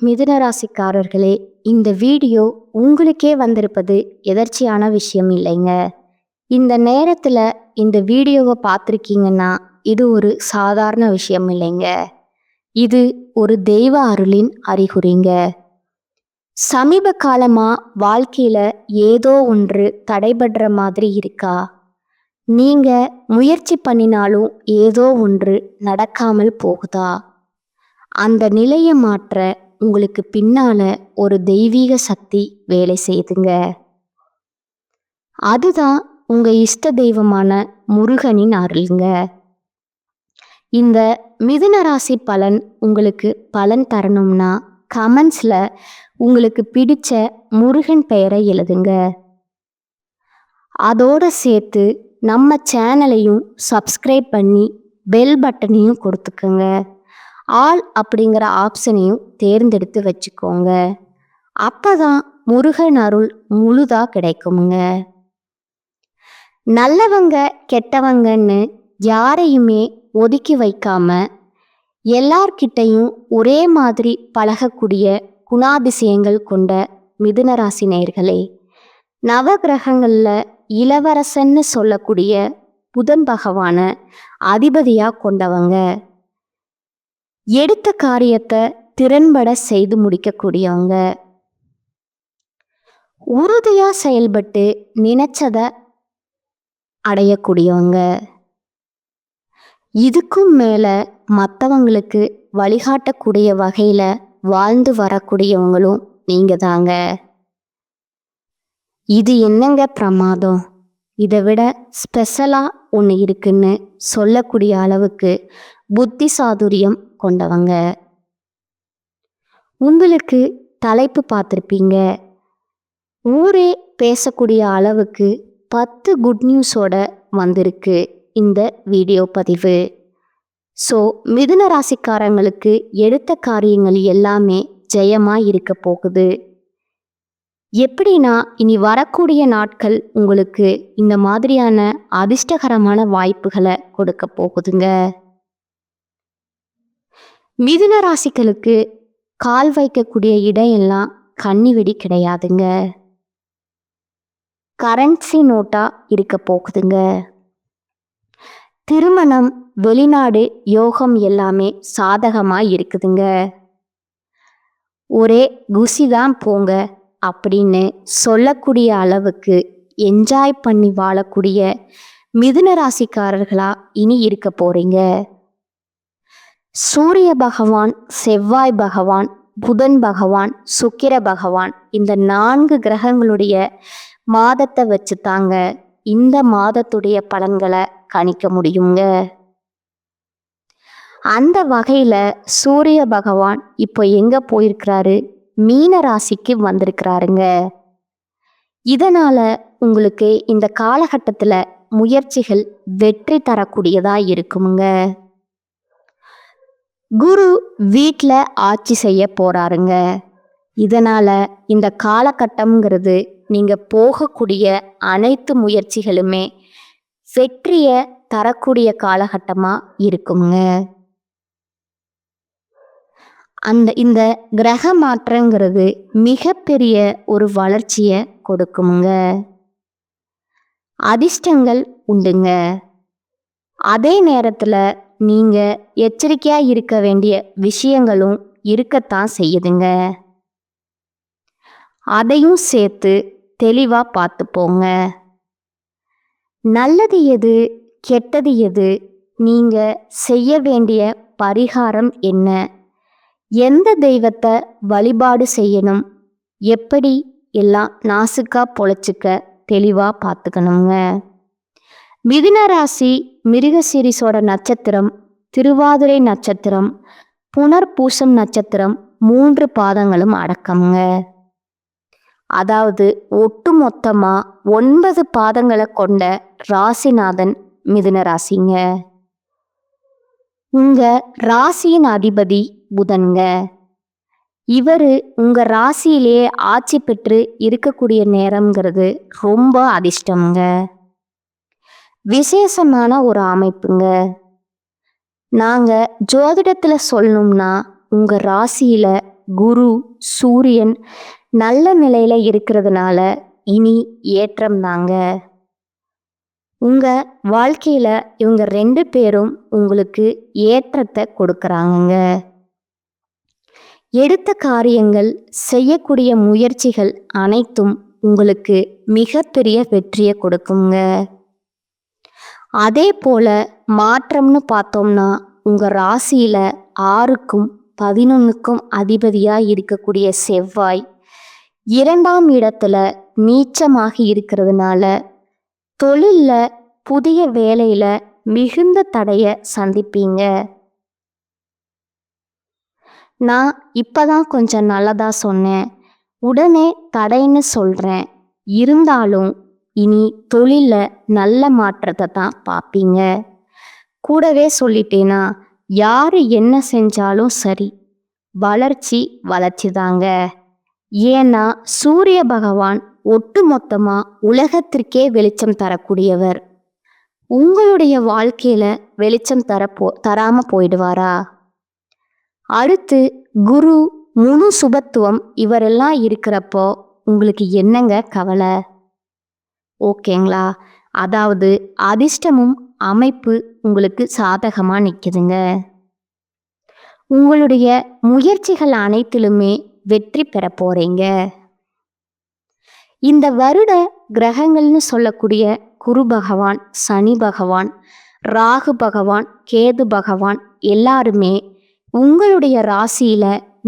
மிதுன ராசிக்காரர்களே, இந்த வீடியோ உங்களுக்கே வந்திருப்பது எதர்ச்சியான விஷயம் இல்லைங்க. இந்த நேரத்தில் இந்த வீடியோவை பார்த்துருக்கீங்கன்னா இது ஒரு சாதாரண விஷயம் இல்லைங்க. இது ஒரு தெய்வ அருளின் அறிகுறிங்க. சமீப காலமாக வாழ்க்கையில் ஏதோ ஒன்று தடைபடுற மாதிரி இருக்கா? நீங்கள் முயற்சி பண்ணினாலும் ஏதோ ஒன்று நடக்காமல் போகுதா? அந்த நிலையை மாற்ற உங்களுக்கு பின்னால ஒரு தெய்வீக சக்தி வேலை செய்யுதுங்க. அதுதான் உங்க இஷ்ட தெய்வமான முருகனின் அருள்ங்க. இந்த மிதுன ராசி பலன் உங்களுக்கு பலன் தரணும்னா கமெண்ட்ஸ்ல உங்களுக்கு பிடிச்ச முருகன் பெயரை எழுதுங்க. அதோட சேர்த்து நம்ம சேனலையும் சப்ஸ்கிரைப் பண்ணி பெல் பட்டனையும் கொடுத்துக்கோங்க. ஆல் அப்படிங்கிற ஆப்ஷனையும் தேர்ந்தெடுத்து வச்சுக்கோங்க. அப்பதான் முருகன் அருள் முழுதா கிடைக்குங்க. நல்லவங்க கெட்டவங்கன்னு யாரையுமே ஒதுக்கி வைக்காம எல்லார்கிட்டையும் ஒரே மாதிரி பழகக்கூடிய குணாதிசயங்கள் கொண்ட மிதுன ராசி நேயர்களே, நவகிரகங்கள்ல இளவரசன்னு சொல்லக்கூடிய புதன் பகவான அதிபதியா கொண்டவங்க. எடுத்த காரியத்தை திறன்பட செய்து முடிக்கக்கூடியவங்க. உறுதியா செயல்பட்டு நினைச்சத அடையக்கூடியவங்க. இதுக்கும் மேல மற்றவங்களுக்கு வழிகாட்டக்கூடிய வகையில வாழ்ந்து வரக்கூடியவங்களும் நீங்க தாங்க. இது என்னங்க பிரமாதம், இதை விட ஸ்பெஷலா ஒன்று இருக்குன்னு சொல்லக்கூடிய அளவுக்கு புத்தி சாதுரியம் கொண்டவங்க. உங்களுக்கு தலைப்பு பார்த்துருப்பீங்க, ஊரே பேசக்கூடிய அளவுக்கு 10 குட் நியூஸோட வந்திருக்கு இந்த வீடியோ பதிவு. ஸோ மிதுன ராசிக்காரங்களுக்கு எடுத்த காரியங்கள் எல்லாமே ஜெயமாக இருக்க போகுது. எப்படின்னா இனி வரக்கூடிய நாட்கள் உங்களுக்கு இந்த மாதிரியான அதிர்ஷ்டகரமான வாய்ப்புகளை கொடுக்க போகுதுங்க. மிதுன ராசிகளுக்கு கால் வைக்கக்கூடிய இடம் எல்லாம் கன்னி வெடி கிடையாதுங்க, கரன்சி நோட்டா இருக்க போகுதுங்க. திருமணம், வெளிநாடு யோகம் எல்லாமே சாதகமா இருக்குதுங்க. ஒரே குஷி தான் போங்க அப்படின்னு சொல்லக்கூடிய அளவுக்கு என்ஜாய் பண்ணி வாழக்கூடிய மிதுன ராசிக்காரர்களா இனி இருக்க போறீங்க. சூரிய பகவான், செவ்வாய் பகவான், புதன் பகவான், சுக்கிர பகவான், இந்த 4 கிரகங்களுடைய மாதத்தை வச்சு தாங்க இந்த மாதத்துடைய பலன்களை கணிக்க முடியுங்க. அந்த வகையில சூரிய பகவான் இப்போ எங்க போயிருக்கிறாரு? மீன ராசிக்கு வந்திருக்கிறாருங்க. இதனால உங்களுக்கு இந்த காலகட்டத்துல முயற்சிகள் வெற்றி தரக்கூடியதா இருக்குங்க. குரு வீட்டில் ஆட்சி செய்ய போறாருங்க. இதனால இந்த காலகட்டம்ங்கிறது நீங்க போகக்கூடிய அனைத்து முயற்சிகளுமே வெற்றியை தரக்கூடிய காலகட்டமா இருக்குங்க. இந்த கிரக மாற்றங்கிறது மிகப்பெரிய ஒரு வளர்ச்சியை கொடுக்குங்க. அதிர்ஷ்டங்கள் உண்டுங்க. அதே நேரத்தில் நீங்க எச்சரிக்கையா இருக்க வேண்டிய விஷயங்களும் இருக்கத்தான் செய்யுதுங்க. அதையும் சேர்த்து தெளிவா பார்த்துப்போங்க. நல்லது எது, கெட்டது எது, நீங்க செய்ய வேண்டிய பரிகாரம் என்ன, எந்த தெய்வத்தை வழிபாடு செய்யணும், எப்படி எல்லாம் நாசுக்கா பொழைச்சிக்க தெளிவா பார்த்துக்கணுங்க. மிதுன ராசி மிருகசீரிஷோட நட்சத்திரம், திருவாதிரை நட்சத்திரம், புனர்பூசம் நட்சத்திரம் 3 பாதங்களும் அடக்கம்ங்க. அதாவது ஒட்டு மொத்தமா 9 பாதங்களை கொண்ட ராசிநாதன் மிதுன ராசிங்க. உங்க ராசியின் அதிபதி புதன்க. இவர் உங்க ராசியிலேயே ஆட்சி பெற்று இருக்கக்கூடிய நேரம்ங்கிறது ரொம்ப அதிர்ஷ்டம்ங்க. விசேஷமான ஒரு அமைப்புங்க. நாங்க ஜோதிடத்துல சொல்லணும்னா உங்க ராசியில குரு, சூரியன் நல்ல நிலையில இருக்கிறதுனால இனி ஏற்றம் தாங்க. உங்க வாழ்க்கையில இவங்க 2 பேரும் உங்களுக்கு ஏற்றத்தை கொடுக்கறாங்கங்க. எடுத்த காரியங்கள், செய்யக்கூடிய முயற்சிகள் அனைத்தும் உங்களுக்கு மிகப்பெரிய வெற்றியை கொடுக்குங்க. அதே போல மாற்றம்னு பார்த்தோம்னா உங்க ராசியில 6க்கும் 11க்கும் அதிபதியா இருக்கக்கூடிய செவ்வாய் 2ஆம் இடத்துல நீச்சமாகி இருக்கிறதுனால தொழில்ல, புதிய வேலையில மிகுந்த தடைய சந்திப்பீங்க. நான் இப்பதான் கொஞ்சம் நல்லதா சொன்னேன், உடனே தடைன்னு சொல்றேன். இருந்தாலும் இனி தொழில்ல நல்ல மாற்றத்தை தான் பார்ப்பீங்க. கூடவே சொல்லிட்டேனா, யாரு என்ன செஞ்சாலும் சரி, வளர்ச்சி வளர்ச்சி தாங்க. ஏன்னா சூரிய பகவான் ஒட்டுமொத்தமா உலகத்திற்கே வெளிச்சம் தரக்கூடியவர். உங்களுடைய வாழ்க்கையில வெளிச்சம் தராம போயிடுவாரா? அடுத்து குரு, முழு சுபத்துவம் இவரெல்லாம் இருக்கிறப்போ உங்களுக்கு என்னங்க கவலை? ஓகேங்களா? அதாவது அதிர்ஷ்டமும் அமைப்பு உங்களுக்கு சாதகமா நிக்குதுங்க. உங்களுடைய முயற்சிகள் அனைத்திலுமே வெற்றி பெற போறீங்க. இந்த வருட கிரகங்கள்னு சொல்லக்கூடிய குரு பகவான், சனி பகவான், ராகு பகவான், கேது பகவான் எல்லாருமே உங்களுடைய ராசியில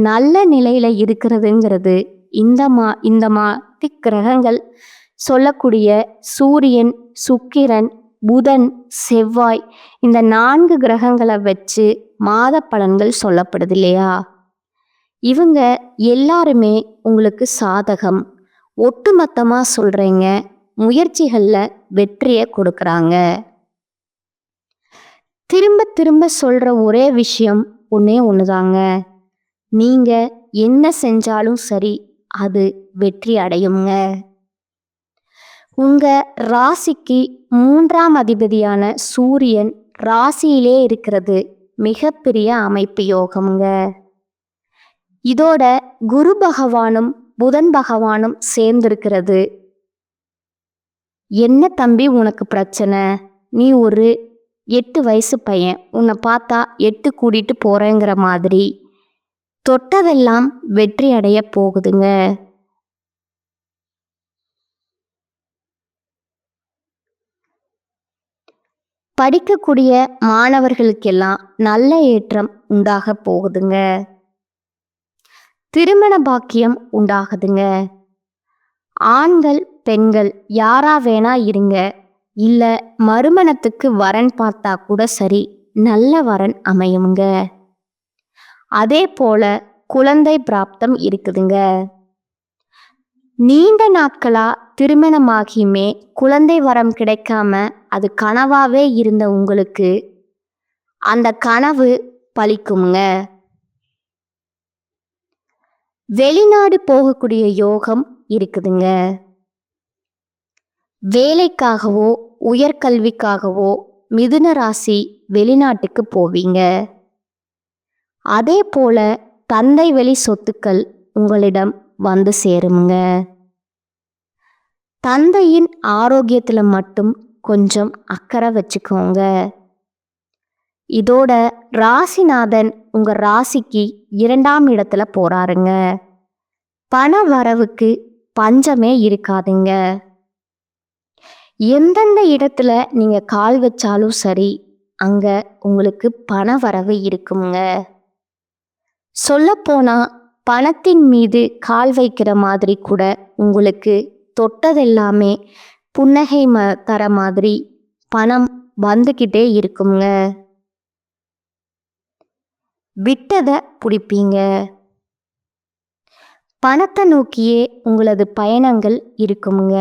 நல்ல நிலையில இருக்கிறதுங்கிறது இந்த மாதிரி கிரகங்கள் சொல்லக்கூடிய சூரியன், சுக்கிரன், புதன், செவ்வாய் இந்த 4 கிரகங்களை வச்சு மாத பலன்கள் சொல்லப்படுது இல்லையா? இவங்க எல்லாருமே உங்களுக்கு சாதகம். ஒட்டுமொத்தமா சொல்றேங்க, முயற்சிகள்ல வெற்றியை கொடுக்கறாங்க. திரும்ப திரும்ப சொல்ற ஒரே விஷயம் ஒன்னே ஒண்ணுதாங்க. நீங்க என்ன செஞ்சாலும் சரி, அது வெற்றி அடையுங்க. உங்க ராசிக்கு 3ஆம் அதிபதியான சூரியன் ராசியிலே இருக்கிறது மிகப்பெரிய அமைப்பு யோகம்ங்க. இதோட குரு பகவானும் புதன் பகவானும் சேர்ந்திருக்கிறது. என்ன தம்பி உனக்கு பிரச்சனை? நீ ஒரு 8 வயசு பையன், உன்னை பார்த்தா 8 கூட்டிட்டு போறேங்கிற மாதிரி தொட்டதெல்லாம் வெற்றி அடைய போகுதுங்க. படிக்கக்கூடிய மாணவர்களுக்கெல்லாம் நல்ல ஏற்றம் உண்டாக போகுதுங்க. திருமண பாக்கியம் உண்டாகுதுங்க. ஆண்கள், பெண்கள் யாரா வேணா இருங்க, இல்ல மறுமணத்துக்கு வரன் பார்த்தா கூட சரி, நல்ல வரன் அமையுங்க. அதே போல குழந்தை பிராப்தம் இருக்குதுங்க. நீண்ட நாட்களா திருமணமாகியுமே குழந்தை வரம் கிடைக்காம அது கனவாவே இருந்த உங்களுக்கு அந்த கனவு பலிக்குங்க. வெளிநாடு போகக்கூடிய யோகம் இருக்குதுங்க. வேலைக்காகவோ உயர்கல்விக்காகவோ மிதுன ராசி வெளிநாட்டுக்கு போவீங்க. அதே போல தந்தை வழி சொத்துக்கள் உங்களிடம் வந்து சேருங்க. தந்தையின் ஆரோக்கியத்துல மட்டும் கொஞ்சம் அக்கறை வச்சுக்கோங்க. இதோட ராசிநாதன் உங்க ராசிக்கு 2ஆம் இடத்துல போறாருங்க. பண வரவுக்கு பஞ்சமே இருக்காதுங்க. எந்தெந்த இடத்துல நீங்க கால் வச்சாலும் சரி, அங்க உங்களுக்கு பண வரவு இருக்குங்க. சொல்லப்போனா பணத்தின் மீது கால் வைக்கிற மாதிரி கூட உங்களுக்கு தொட்டதெல்லாமே புன்னகை தர மாதிரி பணம் வந்துக்கிட்டே இருக்குங்க. விட்டதை பிடிப்பீங்க. பணத்தை நோக்கியே உங்களது பயணங்கள் இருக்குங்க.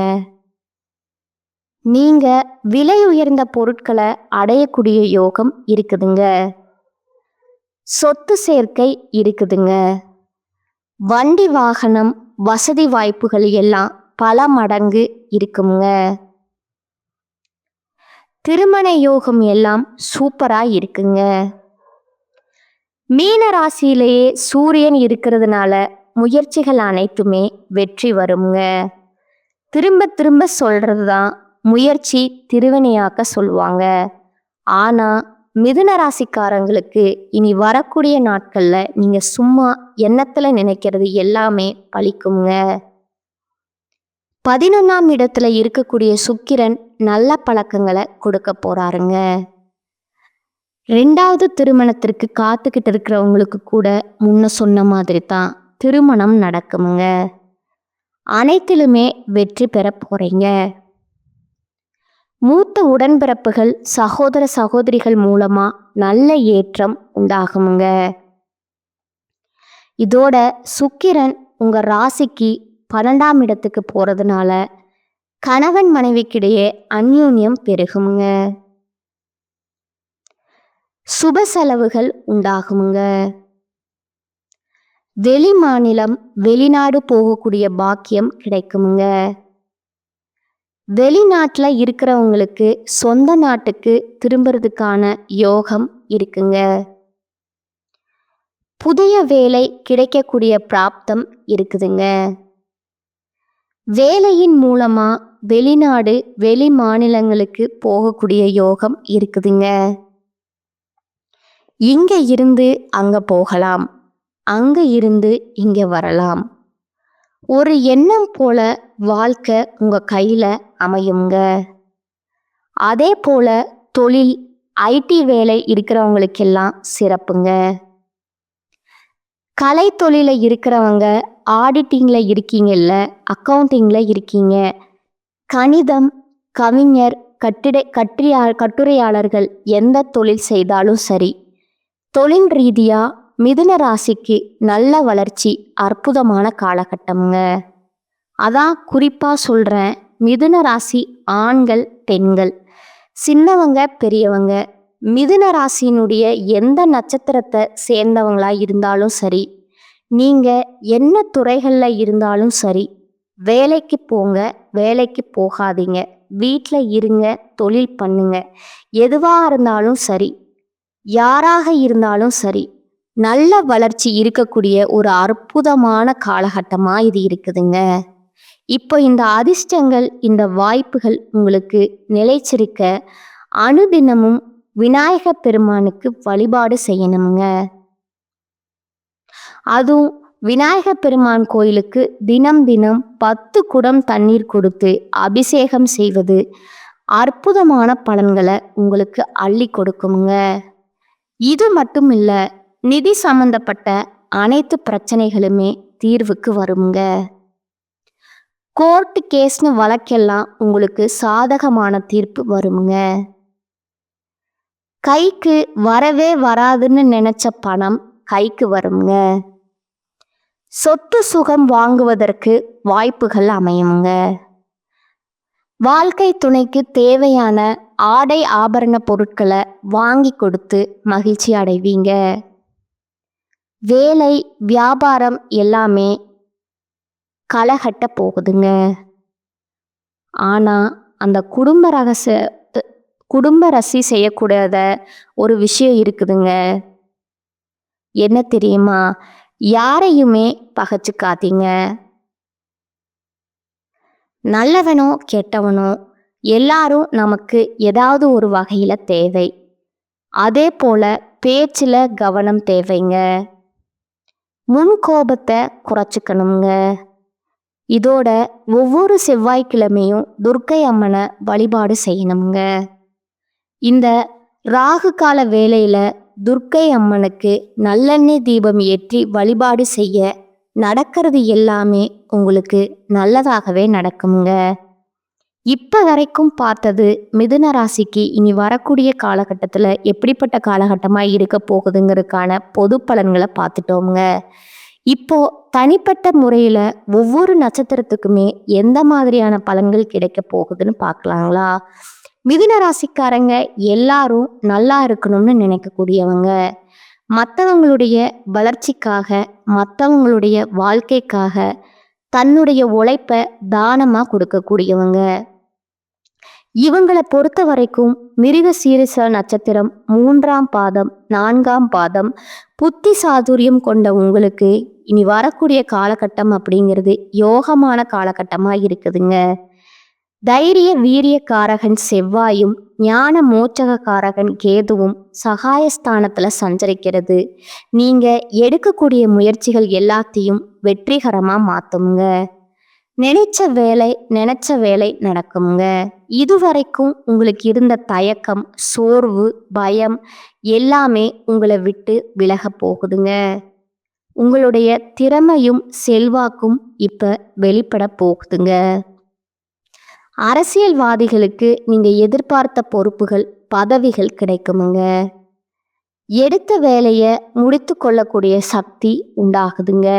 நீங்க விலை உயர்ந்த பொருட்களை அடையக்கூடிய யோகம் இருக்குதுங்க. சொத்து சேர்க்கை இருக்குதுங்க. வண்டி வாகனம் வசதி வாய்ப்புகள் எல்லாம் பல மடங்கு இருக்குங்க. திருமண யோகம் எல்லாம் சூப்பரா இருக்குங்க. மீன ராசியிலேயே சூரியன் இருக்கிறதுனால முயற்சிகள் அனைத்துமே வெற்றி வருங்க. திரும்ப திரும்ப சொல்றதுதான் முயற்சி திருவினையாக்க சொல்லுவாங்க. ஆனா மிதுன ராசிக்காரங்களுக்கு இனி வரக்கூடிய நாட்கள்ல நீங்க சும்மா எண்ணத்துல நினைக்கிறது எல்லாமே பலிக்குங்க. 11ஆம் இடத்துல இருக்கக்கூடிய சுக்கிரன் நல்ல பழக்கங்களை கொடுக்க போறாருங்க. 2வது திருமணத்திற்கு காத்துக்கிட்டு இருக்கிறவங்களுக்கு கூட முன்ன சொன்ன மாதிரி தான் திருமணம் நடக்குமுங்க. அனைத்திலுமே வெற்றி பெற போறீங்க. மூத்த உடன்பிறப்புகள் சகோதர சகோதரிகள் மூலமா நல்ல ஏற்றம் உண்டாகுமுங்க. இதோட சுக்கிரன் உங்க ராசிக்கு 12ஆம் இடத்துக்கு போறதுனால கணவன் மனைவிக்கிடையே அந்யோன்யம் பெருகுமுங்க. சுப செலவுகள் உண்டாகுமுங்க. வெளி மாநிலம் வெளிநாடு போகக்கூடிய பாக்கியம் கிடைக்குமுங்க. வெளிநாட்டில் இருக்கிறவங்களுக்கு சொந்த நாட்டுக்கு திரும்புறதுக்கான யோகம் இருக்குங்க. புதிய வேலை கிடைக்கக்கூடிய பிராப்தம் இருக்குதுங்க. வேலையின் மூலமா வெளிநாடு வெளி மாநிலங்களுக்கு போகக்கூடிய யோகம் இருக்குதுங்க. இங்க இருந்து அங்க போகலாம், அங்க இருந்து இங்க வரலாம். ஒரு எண்ணம் போல வாழ்க்கை உங்க கையில அமையுங்க. அதே போல தொழில் ஐடி வேலை இருக்கிறவங்களுக்கெல்லாம் சிறப்புங்க. கலை தொழில இருக்கிறவங்க ஆடிட்டிங்ல இருக்கீங்கல்ல, அக்கௌண்டிங்ல இருக்கீங்க, கணிதம், கவிஞர், கட்டுரையாளர்கள் எந்த தொழில் செய்தாலும் சரி, தொழில் ரீதியா மிதுன ராசிக்கு நல்ல வளர்ச்சி அற்புதமான காலகட்டம்ங்க. அதான் குறிப்பா சொல்றேன், மிதுன ராசி ஆண்கள் பெண்கள் சின்னவங்க பெரியவங்க மிதுன ராசியினுடைய எந்த நட்சத்திரத்தை சேர்ந்தவங்களா இருந்தாலும் சரி, நீங்க என்ன துறைகள்ல இருந்தாலும் சரி, வேலைக்கு போங்க, வேலைக்கு போகாதீங்க, வீட்டில் இருங்க, தொழில் பண்ணுங்க, எதுவாக இருந்தாலும் சரி, யாராக இருந்தாலும் சரி, நல்ல வளர்ச்சி இருக்கக்கூடிய ஒரு அற்புதமான காலகட்டமாக இது இருக்குதுங்க. இப்போ இந்த அதிர்ஷ்டங்கள் இந்த வாய்ப்புகள் உங்களுக்கு நிலைச்சிருக்க அனுதினமும் விநாயக பெருமானுக்கு வழிபாடு செய்யணுங்க. அதுவும் விநாயக பெருமான் கோயிலுக்கு தினம் தினம் 10 குடம் தண்ணீர் கொடுத்து அபிஷேகம் செய்வது அற்புதமான பலன்களை உங்களுக்கு அள்ளி கொடுக்குங்க. இது மட்டும் இல்ல, நிதி சம்பந்தப்பட்ட அனைத்து பிரச்சனைகளுமே தீர்வுக்கு வருங்க. கோர்ட்டு கேஸ்னு வழக்கெல்லாம் உங்களுக்கு சாதகமான தீர்ப்பு வருங்க. கைக்கு வரவே வராதுன்னு நினைச்ச பணம் கைக்கு வருங்க. சொத்து சுகம் வாங்குவதற்கு வாய்ப்புகள் அமையுங்க. வாழ்க்கை துணைக்கு தேவையான ஆடை ஆபரண பொருட்களை வாங்கி கொடுத்து மகிழ்ச்சி அடைவீங்க. வேலை வியாபாரம் எல்லாமே களகட்ட போகுதுங்க. ஆனால் அந்த குடும்ப ரசி செய்யக்கூடாத ஒரு விஷயம் இருக்குதுங்க. என்ன தெரியுமா? யாரையுமே பகைச்சுக்காதீங்க. நல்லவனோ கெட்டவனோ எல்லாரும் நமக்கு ஏதாவது ஒரு வகையில் தேவை. அதே போல பேச்சில் கவனம் தேவைங்க. முன்கோபத்தை குறைச்சிக்கணுங்க. இதோட ஒவ்வொரு செவ்வாய்க்கிழமையும் துர்க்கை அம்மனை வழிபாடு செய்யணுங்க. இந்த ராகு கால வேளையில் துர்க்கை அம்மனுக்கு நல்லெண்ணெய் தீபம் ஏற்றி வழிபாடு செய்ய நடக்கிறது எல்லாமே உங்களுக்கு நல்லதாகவே நடக்குங்க. இப்போ வரைக்கும் பார்த்தது மிதுன ராசிக்கு இனி வரக்கூடிய காலகட்டத்தில் எப்படிப்பட்ட காலகட்டமாக இருக்க போகுதுங்கிறதுக்கான பொது பலன்களை பார்த்துட்டோங்க. இப்போ தனிப்பட்ட முறையில் ஒவ்வொரு நட்சத்திரத்துக்குமே எந்த மாதிரியான பலன்கள் கிடைக்க போகுதுன்னு பார்க்கலாங்களா? மிதுன ராசிக்காரங்க எல்லாரும் நல்லா இருக்கணும்னு நினைக்கக்கூடியவங்க, மற்றவங்களுடைய வளர்ச்சிக்காக, மற்றவங்களுடைய வாழ்க்கைக்காக தன்னுடைய உழைப்பை தானமாக கொடுக்கக்கூடியவங்க. இவங்களை பொறுத்த வரைக்கும் மிருக சீரிச நட்சத்திரம் 3ஆம் பாதம் 4ஆம் பாதம் புத்தி சாதுரியம் கொண்ட உங்களுக்கு இனி வரக்கூடிய காலகட்டம் அப்படிங்கிறது யோகமான காலகட்டமா இருக்குதுங்க. தைரிய வீரிய காரகன் செவ்வாயும் ஞான மோட்சக காரகன் கேதுவும் சகாயஸ்தானத்துல சஞ்சரிக்கிறது நீங்க எடுக்கக்கூடிய முயற்சிகள் எல்லாத்தையும் வெற்றிகரமா மாத்துங்க. நினைச்ச வேலை நடக்குங்க. இதுவரைக்கும் உங்களுக்கு இருந்த தயக்கம், சோர்வு, பயம் எல்லாமே உங்களை விட்டு விலக போகுதுங்க. உங்களுடைய திறமையும் செல்வாக்கும் இப்ப வெளிப்பட போகுதுங்க. அரசியல்வாதிகளுக்கு நீங்க எதிர்பார்த்த பொறுப்புகள், பதவிகள் கிடைக்குமுங்க. எடுத்த வேலையை முடித்து கொள்ளக்கூடிய சக்தி உண்டாகுதுங்க.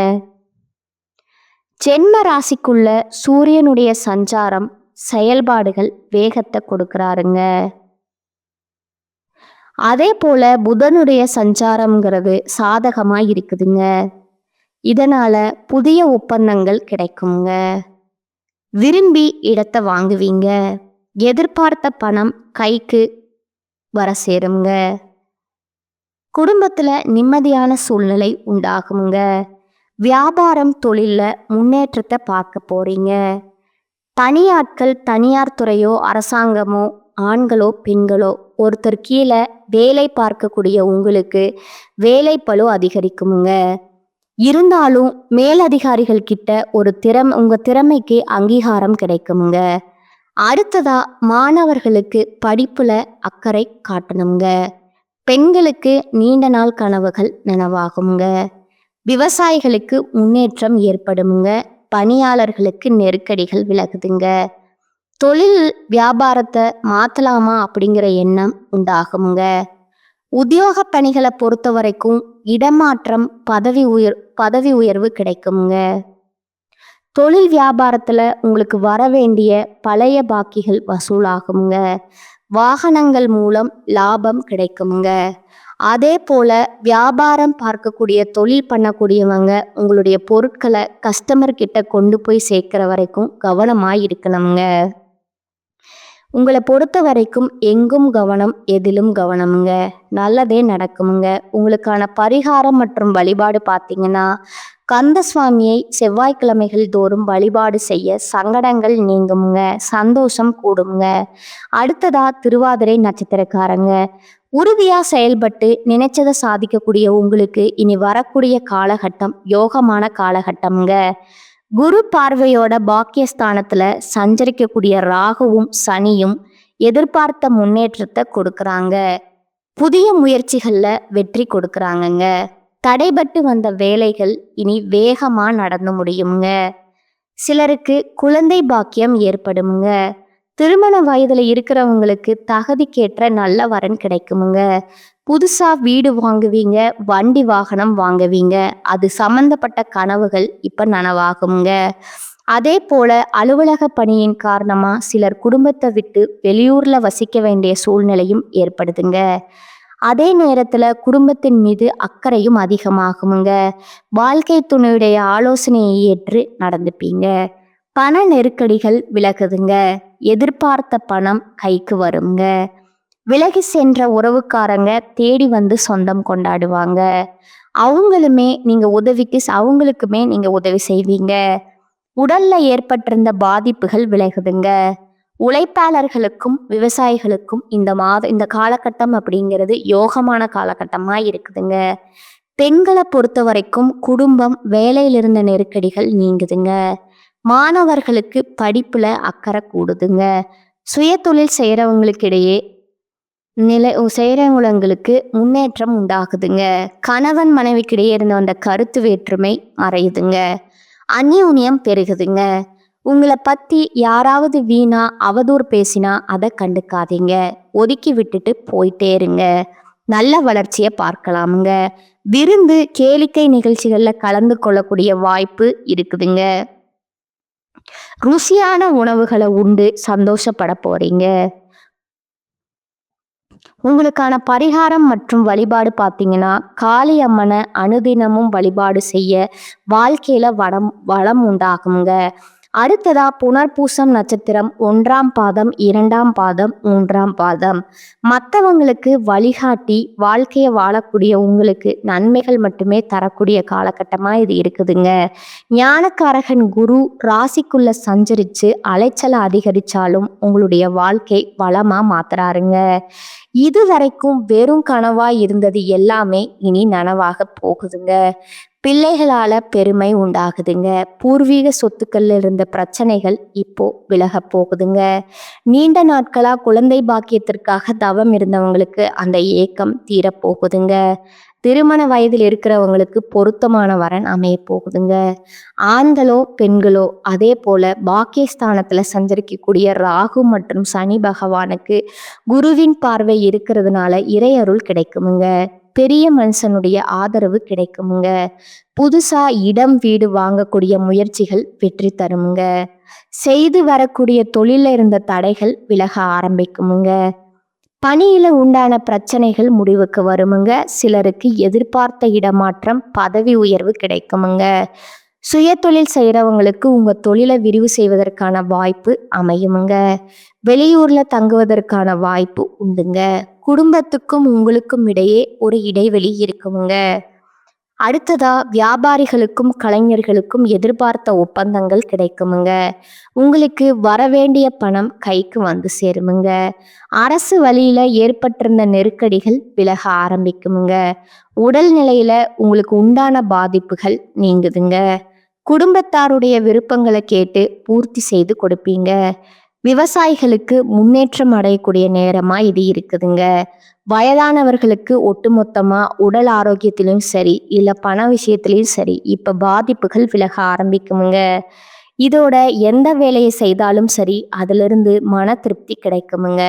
ஜென்ம ராசிக்குள்ள சூரியனுடைய சஞ்சாரம் செயல்பாடுகள் வேகத்தை கொடுக்கறாருங்க. அதே போல புதனுடைய சஞ்சாரம்ங்கிறது சாதகமா இருக்குதுங்க. இதனால புதிய ஒப்பந்தங்கள் கிடைக்குங்க. விரும்பி இடத்தை வாங்குவீங்க. எதிர்பார்த்த பணம் கைக்கு வர சேருங்க. குடும்பத்துல நிம்மதியான சூழ்நிலை உண்டாகுங்க. வியாபாரம் தொழில்ல முன்னேற்றத்தை பார்க்க போறீங்க. தனியாட்கள், தனியார் துறையோ அரசாங்கமோ ஆண்களோ பெண்களோ ஒருத்தர் கீழே வேலை பார்க்கக்கூடிய உங்களுக்கு வேலைப்பளு அதிகரிக்குமுங்க. இருந்தாலும் மேலதிகாரிகள் கிட்ட உங்க திறமைக்கு அங்கீகாரம் கிடைக்குமுங்க. அடுத்ததா மாணவர்களுக்கு படிப்புல அக்கறை காட்டணுங்க. பெண்களுக்கு நீண்ட நாள் கனவுகள் நனவாகுங்க. விவசாயிகளுக்கு முன்னேற்றம் ஏற்படுமுங்க. பணியாளர்களுக்கு நெருக்கடிகள் விலகுதுங்க. தொழில் வியாபாரத்தை மாத்தலாமா அப்படிங்கிற எண்ணம் உண்டாகுங்க. உத்தியோக பணிகளை பொறுத்த வரைக்கும் இடமாற்றம், பதவி உயர்வு கிடைக்குங்க. தொழில் வியாபாரத்துல உங்களுக்கு வர வேண்டிய பழைய பாக்கிகள் வசூலாகுங்க. வாகனங்கள் மூலம் லாபம் கிடைக்குங்க. அதே போல வியாபாரம் பார்க்கக்கூடிய தொழில் பண்ணக்கூடியவங்க உங்களுடைய பொருட்களை கஸ்டமர் கிட்ட கொண்டு போய் சேர்க்கிற வரைக்கும் கவனமா இருக்கணுங்க. உங்களை பொறுத்த வரைக்கும் எங்கும் கவனம், எதிலும் கவனமுங்க. நல்லதே நடக்குமுங்க. உங்களுக்கான பரிகாரம் மற்றும் வழிபாடு பார்த்தீங்கன்னா, கந்த சுவாமியை செவ்வாய்க்கிழமைகள் தோறும் வழிபாடு செய்ய சங்கடங்கள் நீங்குமுங்க, சந்தோஷம் கூடுங்க. அடுத்ததா திருவாதிரை நட்சத்திரக்காரங்க, உறுதியா செயல்பட்டு நினைச்சதை சாதிக்கக்கூடிய உங்களுக்கு இனி வரக்கூடிய காலகட்டம் யோகமான காலகட்டம்ங்க. குரு பார்வையோட பாக்கியஸ்தானத்துல சஞ்சரிக்கக்கூடிய ராகுவும் சனியும் எதிர்பார்த்த முன்னேற்றத்தை கொடுக்கறாங்க. புதிய முயற்சிகள்ல வெற்றி கொடுக்கறாங்கங்க. தடைபட்டு வந்த வேலைகள் இனி வேகமா நடந்து முடியுங்க. சிலருக்கு குழந்தை பாக்கியம் ஏற்படுமுங்க. திருமண வயதுல இருக்கிறவங்களுக்கு தகுதிக்கேற்ற நல்ல வரன் கிடைக்குமுங்க. புதுசா வீடு வாங்குவீங்க, வண்டி வாகனம் வாங்குவீங்க. அது சம்பந்தப்பட்ட கனவுகள் இப்ப நனவாகுங்க. அதே போல அலுவலக பணியின் காரணமா சிலர் குடும்பத்தை விட்டு வெளியூர்ல வசிக்க வேண்டிய சூழ்நிலையும் ஏற்படுதுங்க. அதே நேரத்துல குடும்பத்தின் மீது அக்கறையும் அதிகமாகுமுங்க. வாழ்க்கை துணையுடைய ஆலோசனையை ஏற்று நடந்துப்பீங்க. பண நெருக்கடிகள் விலகுதுங்க. எதிர்பார்த்த பணம் கைக்கு வருங்க. விலகி சென்ற உறவுக்காரங்க தேடி வந்து சொந்தம் கொண்டாடுவாங்க. அவங்களுக்குமே நீங்க உதவி செய்வீங்க. உடல்ல ஏற்பட்டிருந்த பாதிப்புகள் விலகுதுங்க. உழைப்பாளர்களுக்கும் விவசாயிகளுக்கும் இந்த காலகட்டம் அப்படிங்கிறது யோகமான காலகட்டமா இருக்குதுங்க. பெண்களை பொறுத்த வரைக்கும் குடும்பம், வேலையில இருந்த நெருக்கடிகள் நீங்குதுங்க. மாணவர்களுக்கு படிப்புல அக்கறை கூடுதுங்க. சுய தொழில் செய்யறவங்களுக்கு முன்னேற்றம் உண்டாகுதுங்க. கணவன் மனைவிக்கிடையே இருந்த அந்த கருத்து வேற்றுமை மறையுதுங்க. அந்யோன்யம் பெருகுதுங்க. உங்களை பத்தி யாராவது வீணா அவதூறு பேசினா அதை கண்டுக்காதீங்க. ஒதுக்கி விட்டுட்டு போயிட்டே இருங்க. நல்ல வளர்ச்சியை பார்க்கலாமுங்க. விருந்து, கேளிக்கை நிகழ்ச்சிகள்ல கலந்து கொள்ளக்கூடிய வாய்ப்பு இருக்குதுங்க. ருசியான உணவுகளை உண்டு சந்தோஷப்பட போறீங்க. உங்களுக்கான பரிகாரம் மற்றும் வழிபாடு பார்த்தீங்கன்னா, காளியம்மனை அனுதினமும் வழிபாடு செய்ய வாழ்க்கையில வளம் உண்டாகுங்க. அடுத்ததா புனர்பூசம் நட்சத்திரம் 1ஆம் பாதம், 2ஆம் பாதம், 3ஆம் பாதம். மற்றவங்களுக்கு வழிகாட்டி வாழ்க்கையை வாழக்கூடிய உங்களுக்கு நன்மைகள் மட்டுமே தரக்கூடிய காலகட்டமாக இது இருக்குதுங்க. ஞானக்காரகன் குரு ராசிக்குள்ள சஞ்சரித்து அலைச்சலை அதிகரித்தாலும் உங்களுடைய வாழ்க்கை வளமாக மாத்துறாருங்க. இதுவரைக்கும் வெறும் கனவா இருந்தது எல்லாமே இனி நனவாக போகுதுங்க. பிள்ளைகளால பெருமை உண்டாகுதுங்க. பூர்வீக சொத்துக்கள்ல இருந்த பிரச்சனைகள் இப்போ விலக போகுதுங்க. நீண்ட நாட்களா குழந்தை பாக்கியத்திற்காக தவம் இருந்தவங்களுக்கு அந்த ஏக்கம் தீரப்போகுதுங்க. திருமண வயதில் இருக்கிறவங்களுக்கு பொருத்தமான வரன் அமைய போகுதுங்க. ஆண்களோ பெண்களோ அதே போல பாக்கியஸ்தானத்துல சஞ்சரிக்கக்கூடிய ராகு மற்றும் சனி பகவானுக்கு குருவின் பார்வை இருக்கிறதுனால இறையருள் கிடைக்குமுங்க. பெரிய மனுஷனுடைய ஆதரவு கிடைக்குமுங்க. புதுசா இடம் வீடு வாங்கக்கூடிய முயற்சிகள் வெற்றி தருமுங்க. செய்து வரக்கூடிய தொழில இருந்த தடைகள் விலக ஆரம்பிக்குமுங்க. பணியில உண்டான பிரச்சனைகள் முடிவுக்கு வருமுங்க. சிலருக்கு எதிர்பார்த்த இடமாற்றம், பதவி உயர்வு கிடைக்குமுங்க. சுய தொழில் செய்கிறவங்களுக்கு உங்கள் தொழிலை விரிவு செய்வதற்கான வாய்ப்பு அமையுமுங்க. வெளியூர்ல தங்குவதற்கான வாய்ப்பு உண்டுங்க. குடும்பத்துக்கும் உங்களுக்கும் இடையே ஒரு இடைவெளி இருக்குமுங்க. அடுத்ததா வியாபாரிகளுக்கும் கலைஞர்களுக்கும் எதிர்பார்த்த ஒப்பந்தங்கள் கிடைக்குமுங்க. உங்களுக்கு வரவேண்டிய பணம் கைக்கு வந்து சேருமுங்க. அரசு வழியில ஏற்பட்டிருந்த நெருக்கடிகள் விலக ஆரம்பிக்குமுங்க. உடல்நிலையில உங்களுக்கு உண்டான பாதிப்புகள் நீங்குதுங்க. குடும்பத்தாருடைய விருப்பங்களை கேட்டு பூர்த்தி செய்து கொடுப்பீங்க. விவசாயிகளுக்கு முன்னேற்றம் அடையக்கூடிய நேரமா இது இருக்குதுங்க. வயதானவர்களுக்கு ஒட்டுமொத்தமா உடல் ஆரோக்கியத்திலும் சரி இல்ல பண விஷயத்திலையும் சரி இப்ப பாதிப்புகள் விலக ஆரம்பிக்குமுங்க. இதோட எந்த வேலையை செய்தாலும் சரி அதிலிருந்து மன திருப்தி கிடைக்குமுங்க.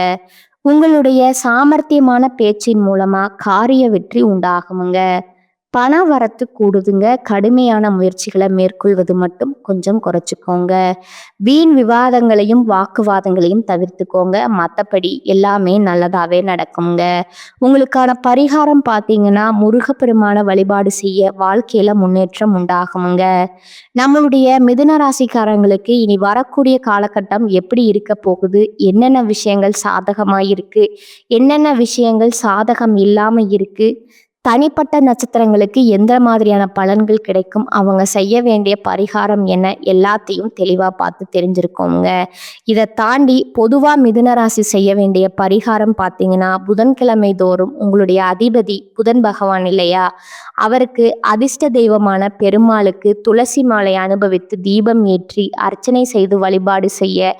உங்களுடைய சாமர்த்தியமான பேச்சின் மூலமா காரிய வெற்றி உண்டாகுமுங்க. பண வரத்து கூடுதுங்க. கடுமையான முயற்சிகளை மேற்கொள்வது மட்டும் கொஞ்சம் குறைச்சிக்கோங்க. வீண் விவாதங்களையும் வாக்குவாதங்களையும் தவிர்த்துக்கோங்க. மற்றபடி எல்லாமே நல்லதாவே நடக்குங்க. உங்களுக்கான பரிகாரம் பார்த்தீங்கன்னா முருகப்பெருமான வழிபாடு செய்ய வாழ்க்கையில முன்னேற்றம் உண்டாகுமுங்க. நம்மளுடைய மிதுன ராசிக்காரங்களுக்கு இனி வரக்கூடிய காலகட்டம் எப்படி இருக்க போகுது, என்னென்ன விஷயங்கள் சாதகமாக இருக்கு, என்னென்ன விஷயங்கள் சாதகம் இல்லாம இருக்கு, தனிப்பட்ட நட்சத்திரங்களுக்கு எந்த மாதிரியான பலன்கள் கிடைக்கும், அவங்க செய்ய வேண்டிய பரிகாரம் என்ன, எல்லாத்தையும் தெளிவாக பார்த்து தெரிஞ்சிருக்கோங்க. இதை தாண்டி பொதுவாக மிதுன ராசி செய்ய வேண்டிய பரிகாரம் பார்த்தீங்கன்னா புதன்கிழமை தோறும் உங்களுடைய அதிபதி புதன் பகவான் இல்லையா, அவருக்கு அதிர்ஷ்ட தெய்வமான பெருமாளுக்கு துளசி மாலை அனுபவித்து தீபம் ஏற்றி அர்ச்சனை செய்து வழிபாடு செய்ய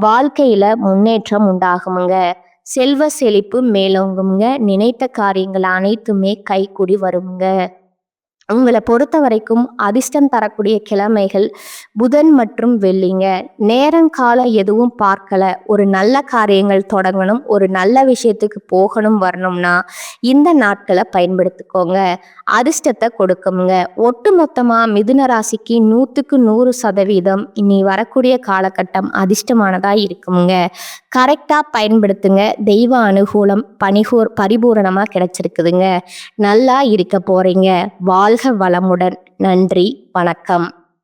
வாழ்க்கையில முன்னேற்றம் உண்டாகுமுங்க. செல்வ செழிப்பு மேலோங்குங்க. நினைத்த காரியங்கள் அனைத்துமே கைகூடி வருங்க. உங்களை பொறுத்த வரைக்கும் அதிர்ஷ்டம் தரக்கூடிய கிழமைகள் புதன் மற்றும் வெள்ளிங்க. நேரம் காலம் எதுவும் பார்க்கல, ஒரு நல்ல காரியங்கள் தொடங்கணும், ஒரு நல்ல விஷயத்துக்கு போகணும் வரணும்னா இந்த நாட்களை பயன்படுத்திக்கோங்க. அதிர்ஷ்டத்தை கொடுக்குங்க. ஒட்டு மொத்தமாக மிதுன ராசிக்கு 100% இனி வரக்கூடிய காலகட்டம் அதிர்ஷ்டமானதாக இருக்குங்க. கரெக்டாக பயன்படுத்துங்க. தெய்வ அனுகூலம் பரிபூரணமாக கிடைச்சிருக்குதுங்க. நல்லா இருக்க போறீங்க. வாழ்க வளமுடன். நன்றி, வணக்கம்.